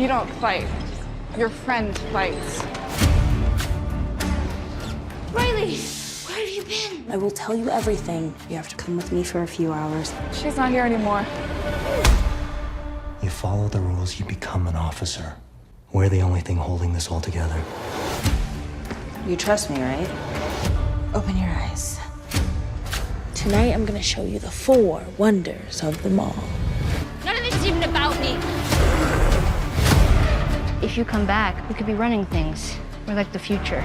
You don't fight. Your friend fights. Riley, where have you been? I will tell you everything. You have to come with me for a few hours. She's not here anymore. You follow the rules, you become an officer. We're the only thing holding this all together. You trust me, right? Open your eyes. Tonight, I'm gonna show you the 4 wonders of the mall. None of this is even about me. If you come back, we could be running things. We're like the future.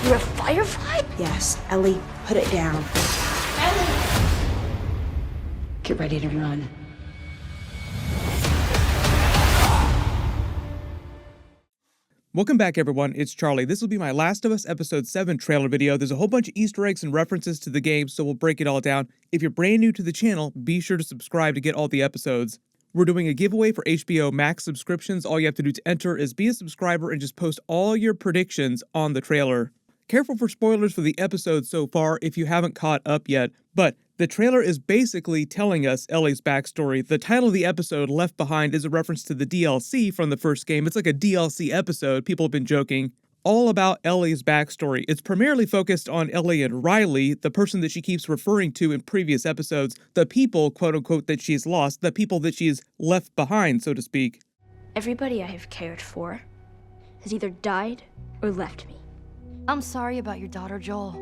You're a firefly? Yes, Ellie, put it down. Ellie! Get ready to run. Welcome back, everyone. It's Charlie. This will be my Last of Us Episode 7 trailer video. There's a whole bunch of Easter eggs and references to the game, so we'll break it all down. If you're brand new to the channel, be sure to subscribe to get all the episodes. We're doing a giveaway for HBO Max subscriptions. All you have to do to enter is be a subscriber and just post all your predictions on the trailer. Careful for spoilers for the episode so far if you haven't caught up yet, but the trailer is basically telling us Ellie's backstory. The title of the episode, Left Behind, is a reference to the DLC from the first game. It's like a DLC episode, people have been joking, all about Ellie's backstory. It's primarily focused on Ellie and Riley, the person that she keeps referring to in previous episodes, the people, quote-unquote, that she's lost, the people that she's left behind, so to speak. Everybody I have cared for has either died or left me. I'm sorry about your daughter, Joel,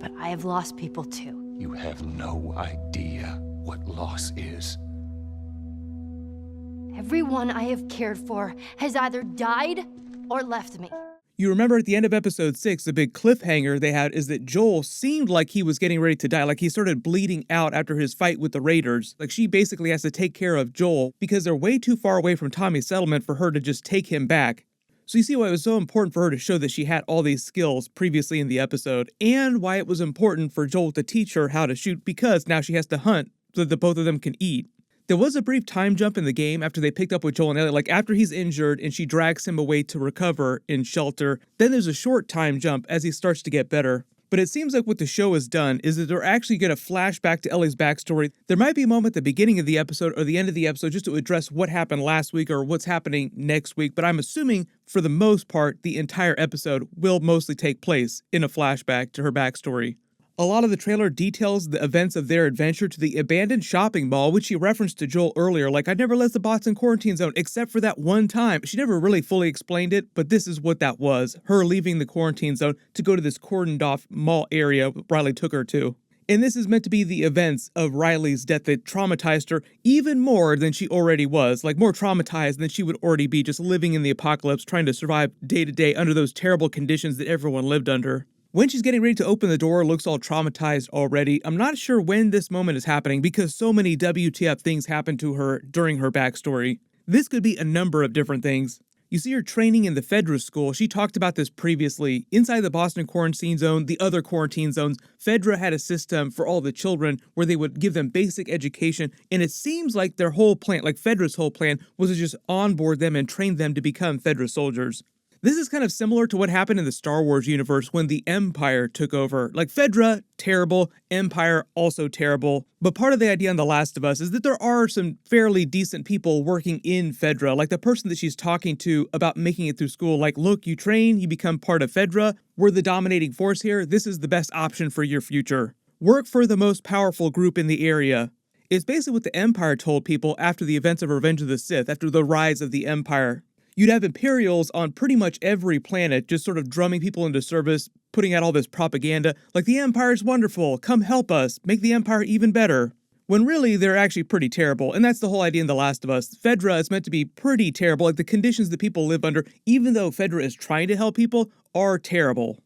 but I have lost people too. You have no idea what loss is. Everyone I have cared for has either died or left me. You remember at the end of episode 6, the big cliffhanger they had is that Joel seemed like he was getting ready to die, like he started bleeding out after his fight with the Raiders. Like she basically has to take care of Joel because they're way too far away from Tommy's settlement for her to just take him back. So you see why it was so important for her to show that she had all these skills previously in the episode, and why it was important for Joel to teach her how to shoot because now she has to hunt so that both of them can eat. There was a brief time jump in the game after they picked up with Joel and Ellie, like after he's injured and she drags him away to recover in shelter. Then there's a short time jump as he starts to get better. But it seems like what the show has done is that they're actually going to flash back to Ellie's backstory. There might be a moment at the beginning of the episode or the end of the episode just to address what happened last week or what's happening next week, but I'm assuming for the most part the entire episode will mostly take place in a flashback to her backstory. A lot of the trailer details the events of their adventure to the abandoned shopping mall, which she referenced to Joel earlier, like I never let the bots in quarantine zone except for that one time. She never really fully explained it, but this is what that was, her leaving the quarantine zone to go to this cordoned off mall area Riley took her to. And this is meant to be the events of Riley's death that traumatized her even more than she already was, like more traumatized than she would already be just living in the apocalypse, trying to survive day to day under those terrible conditions that everyone lived under. When she's getting ready to open the door, looks all traumatized already. I'm not sure when this moment is happening because so many WTF things happened to her during her backstory. This could be a number of different things. You see her training in the Fedra school. She talked about this previously. Inside the Boston quarantine zone, the other quarantine zones, Fedra had a system for all the children where they would give them basic education. And it seems like their whole plan, like Fedra's whole plan, was to just onboard them and train them to become Fedra soldiers. This is kind of similar to what happened in the Star Wars universe when the Empire took over. Like Fedra, terrible, Empire, also terrible. But part of the idea on The Last of Us is that there are some fairly decent people working in Fedra, like the person that she's talking to about making it through school. Like, look, you train, you become part of Fedra. We're the dominating force here. This is the best option for your future. Work for the most powerful group in the area. It's basically what the Empire told people after the events of Revenge of the Sith, after the rise of the Empire. You'd have Imperials on pretty much every planet just sort of drumming people into service, putting out all this propaganda, like the Empire's wonderful, come help us, make the Empire even better. When really, they're actually pretty terrible, and that's the whole idea in The Last of Us. Fedra is meant to be pretty terrible, like the conditions that people live under, even though Fedra is trying to help people, are terrible.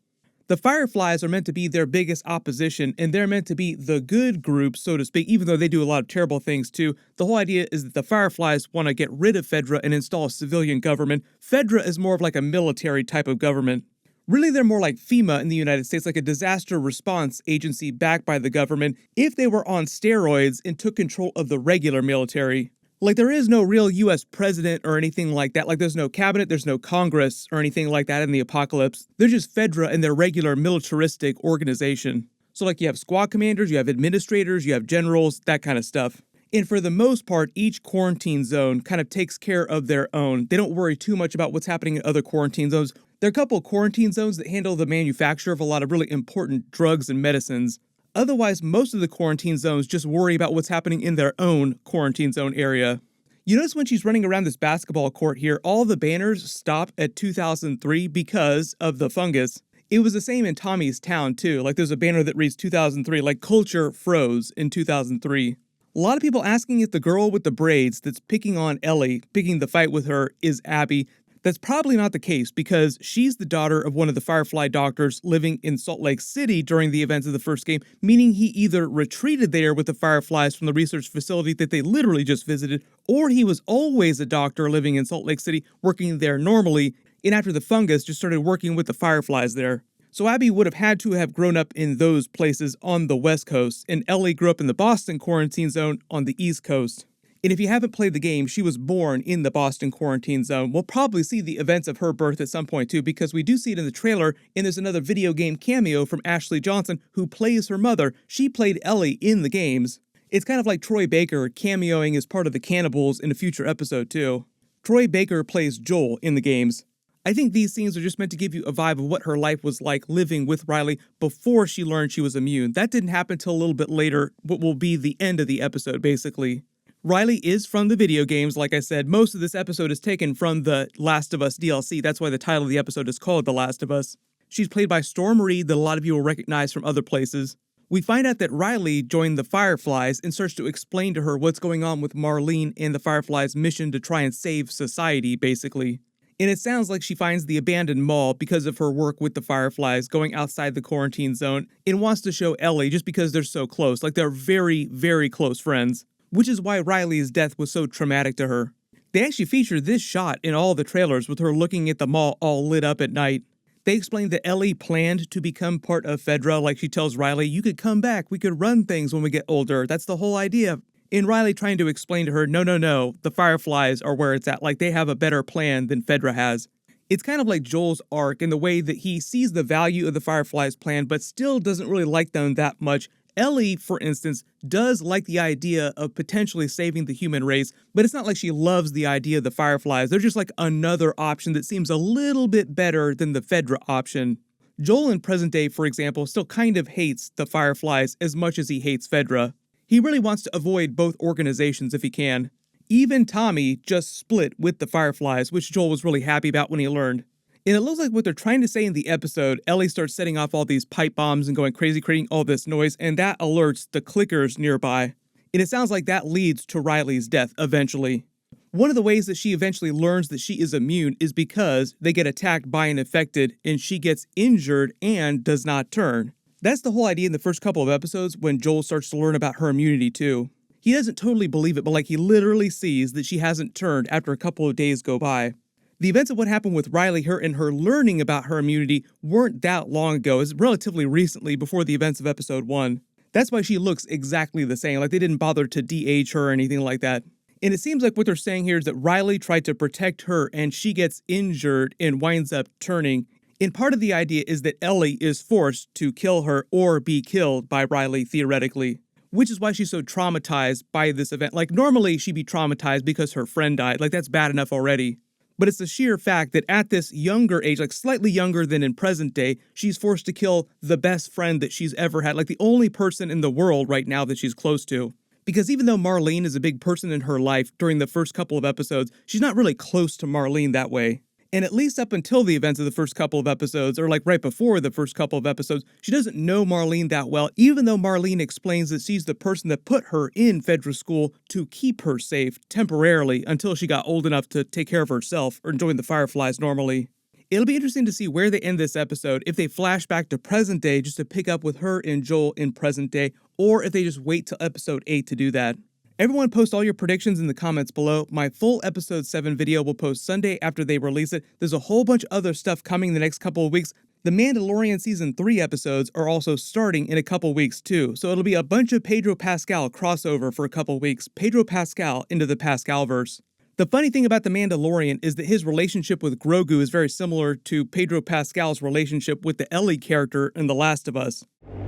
The Fireflies are meant to be their biggest opposition, and they're meant to be the good group, so to speak, even though they do a lot of terrible things too. The whole idea is that the Fireflies want to get rid of Fedra and install a civilian government. Fedra is more of like a military type of government. Really, they're more like FEMA in the United States, like a disaster response agency backed by the government, if they were on steroids and took control of the regular military. Like, there is no real U.S. president or anything like that. Like, there's no cabinet, there's no Congress or anything like that in the apocalypse. They're just Fedra and their regular militaristic organization. So, like, you have squad commanders, you have administrators, you have generals, that kind of stuff. And for the most part, each quarantine zone kind of takes care of their own. They don't worry too much about what's happening in other quarantine zones. There are a couple of quarantine zones that handle the manufacture of a lot of really important drugs and medicines. Otherwise, most of the quarantine zones just worry about what's happening in their own quarantine zone area. You notice when she's running around this basketball court here, all the banners stop at 2003 because of the fungus. It was the same in Tommy's town too. Like there's a banner that reads 2003, like culture froze in 2003. A lot of people asking if the girl with the braids that's picking on Ellie, picking the fight with her, is Abby. That's probably not the case because she's the daughter of one of the Firefly doctors living in Salt Lake City during the events of the first game, meaning he either retreated there with the Fireflies from the research facility that they literally just visited, or he was always a doctor living in Salt Lake City, working there normally, and after the fungus just started working with the Fireflies there. So Abby would have had to have grown up in those places on the West Coast, and Ellie grew up in the Boston quarantine zone on the East Coast. And if you haven't played the game, she was born in the Boston quarantine zone. We'll probably see the events of her birth at some point too, because we do see it in the trailer, and there's another video game cameo from Ashley Johnson, who plays her mother. She played Ellie in the games. It's kind of like Troy Baker cameoing as part of the Cannibals in a future episode too. Troy Baker plays Joel in the games. I think these scenes are just meant to give you a vibe of what her life was like living with Riley before she learned she was immune. That didn't happen until a little bit later, what will be the end of the episode, basically. Riley is from the video games, like I said. Most of this episode is taken from the Last of Us DLC. That's why the title of the episode is called The Last of Us. She's played by Storm Reed, that a lot of you will recognize from other places. We find out that Riley joined the Fireflies and starts to explain to her what's going on with Marlene and the Fireflies' mission to try and save society, basically. And it sounds like she finds the abandoned mall because of her work with the Fireflies going outside the quarantine zone and wants to show Ellie just because they're so close. Like they're very, very close friends, which is why Riley's death was so traumatic to her. They actually feature this shot in all the trailers with her looking at the mall all lit up at night. They explained that Ellie planned to become part of Fedra, like she tells Riley, you could come back, we could run things when we get older. That's the whole idea. And Riley trying to explain to her, no, the Fireflies are where it's at, like they have a better plan than Fedra has. It's kind of like Joel's arc in the way that he sees the value of the Fireflies' plan, but still doesn't really like them that much. Ellie, for instance, does like the idea of potentially saving the human race, but it's not like she loves the idea of the Fireflies. They're just like another option that seems a little bit better than the Fedra option. Joel in present day, for example, still kind of hates the Fireflies as much as he hates Fedra. He really wants to avoid both organizations if he can. Even Tommy just split with the Fireflies, which Joel was really happy about when he learned. And it looks like what they're trying to say in the episode, Ellie starts setting off all these pipe bombs and going crazy, creating all this noise, and that alerts the clickers nearby. And it sounds like that leads to Riley's death eventually. One of the ways that she eventually learns that she is immune is because they get attacked by an infected and she gets injured and does not turn. That's the whole idea in the first couple of episodes when Joel starts to learn about her immunity too. He doesn't totally believe it, but like he literally sees that she hasn't turned after a couple of days go by. The events of what happened with Riley, her and her learning about her immunity weren't that long ago. It's relatively recently before the events of episode 1. That's why she looks exactly the same, like they didn't bother to de-age her or anything like that. And it seems like what they're saying here is that Riley tried to protect her and she gets injured and winds up turning. And part of the idea is that Ellie is forced to kill her or be killed by Riley, theoretically. Which is why she's so traumatized by this event. Like, normally she'd be traumatized because her friend died. Like, that's bad enough already. But it's the sheer fact that at this younger age, like slightly younger than in present day, she's forced to kill the best friend that she's ever had. Like, the only person in the world right now that she's close to. Because even though Marlene is a big person in her life during the first couple of episodes, she's not really close to Marlene that way. And at least up until the events of the first couple of episodes, or like right before the first couple of episodes, she doesn't know Marlene that well, even though Marlene explains that she's the person that put her in Fedra school to keep her safe temporarily until she got old enough to take care of herself or join the Fireflies normally. It'll be interesting to see where they end this episode, if they flash back to present day just to pick up with her and Joel in present day, or if they just wait till episode 8 to do that. Everyone post all your predictions in the comments below. My full episode 7 video will post Sunday after they release it. There's a whole bunch of other stuff coming in the next couple of weeks. The Mandalorian Season 3 episodes are also starting in a couple weeks too. So it'll be a bunch of Pedro Pascal crossover for a couple weeks. Pedro Pascal into the Pascalverse. The funny thing about The Mandalorian is that his relationship with Grogu is very similar to Pedro Pascal's relationship with the Ellie character in The Last of Us.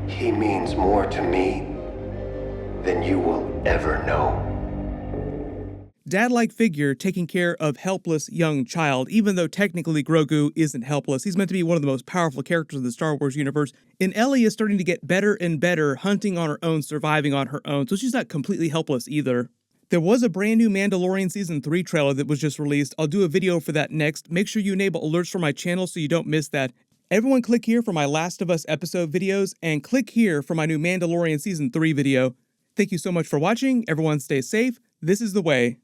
He means more to me than you will ever know. dad-like figure taking care of helpless young child, even though technically Grogu isn't helpless. He's meant to be one of the most powerful characters in the Star Wars universe. And Ellie is starting to get better and better, hunting on her own, surviving on her own, so she's not completely helpless either. There was a brand new Mandalorian Season 3 trailer that was just released. I'll do a video for that next. Make sure you enable alerts for my channel so you don't miss that. Everyone click here for my Last of Us episode videos, and click here for my new Mandalorian Season 3 video. Thank you so much for watching. Everyone stay safe. This is the way.